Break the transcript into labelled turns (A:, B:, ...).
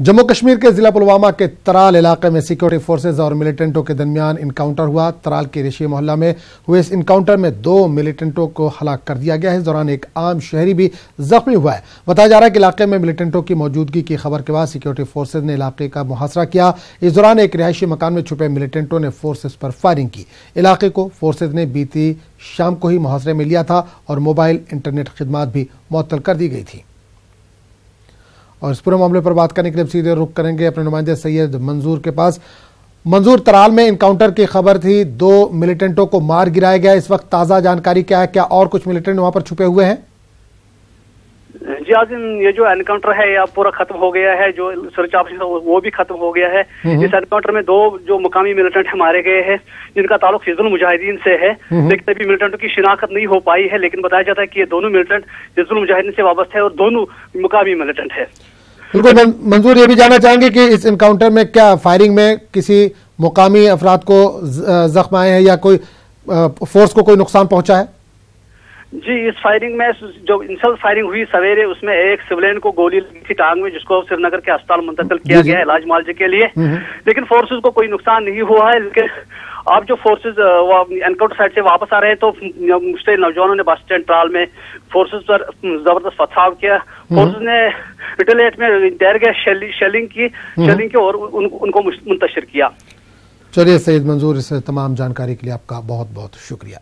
A: जम्मू कश्मीर के जिला पुलवामा के तराल इलाके में सिक्योरिटी फोर्सेज और मिलिटेंटों के दरमियान इनकाउंटर हुआ। तराल के रेशी मोहल्ला में हुए इस इनकाउंटर में 2 मिलिटेंटों को हलाक कर दिया गया है। इस दौरान एक आम शहरी भी जख्मी हुआ है। बताया जा रहा है कि इलाके में मिलिटेंटों की मौजूदगी की खबर के बाद सिक्योरिटी फोर्सेज ने इलाके का मुहासरा किया। इस दौरान एक रिहायशी मकान में छुपे मिलिटेंटों ने फोर्सेज पर फायरिंग की। इलाके को फोर्सेज ने बीती शाम को ही मुहासरे में लिया था और मोबाइल इंटरनेट खिदमात भी मुअत्तल कर दी गई थी। और इस पूरे मामले पर बात करने के लिए सीधे रुख करेंगे अपने नुमाइंदे सैयद मंजूर के पास। मंजूर, तराल में इनकाउंटर की खबर थी, 2 मिलिटेंटों को मार गिराया गया। इस वक्त ताजा जानकारी क्या है? क्या और कुछ मिलिटेंट वहां पर छुपे हुए हैं?
B: जी आजिम, ये जो एनकाउंटर है यह पूरा खत्म हो गया है। जो सर्च ऑपरेशन वो भी खत्म हो गया है। इस एनकाउंटर में 2 जो मुकामी मिलिटेंट मारे गए हैं जिनका ताल्लुक हिजबुल मुजाहिदीन से है, लेकिन अभी मिलिटेंटों की शिनाख्त नहीं हो पाई है। लेकिन बताया जाता है कि ये दोनों मिलिटेंट हिजबुल मुजाहिदीन से वाबस्ता है और दोनों मुकामी मिलिटेंट है।
A: बिल्कुल मंजूर, ये भी जानना चाहेंगे कि इस इनकाउंटर में क्या फायरिंग में किसी मुकामी अफराद को जख्म आए हैं या कोई फोर्स को कोई नुकसान पहुंचा है?
B: जी, इस फायरिंग में जो इंसल फायरिंग हुई सवेरे, उसमें एक सिविलियन को गोली लगी थी टांग में, जिसको श्रीनगर के अस्पताल मुंतकिल किया गया है इलाज मुआवजे के लिए। लेकिन फोर्सेज को कोई नुकसान नहीं हुआ है। लेकिन अब जो फोर्सेज एनकाउंटर साइड से वापस आ रहे हैं तो मुश्किल नौजवानों ने बस स्टैंड ट्राल में फोर्सेज पर जबरदस्त पथराव किया। फोर्सेज ने रिटेलिएट में शेलिंग की और उनको मुंतशिर किया।
A: चलिए सैयद मंजूर, इस तमाम जानकारी के लिए आपका बहुत बहुत शुक्रिया।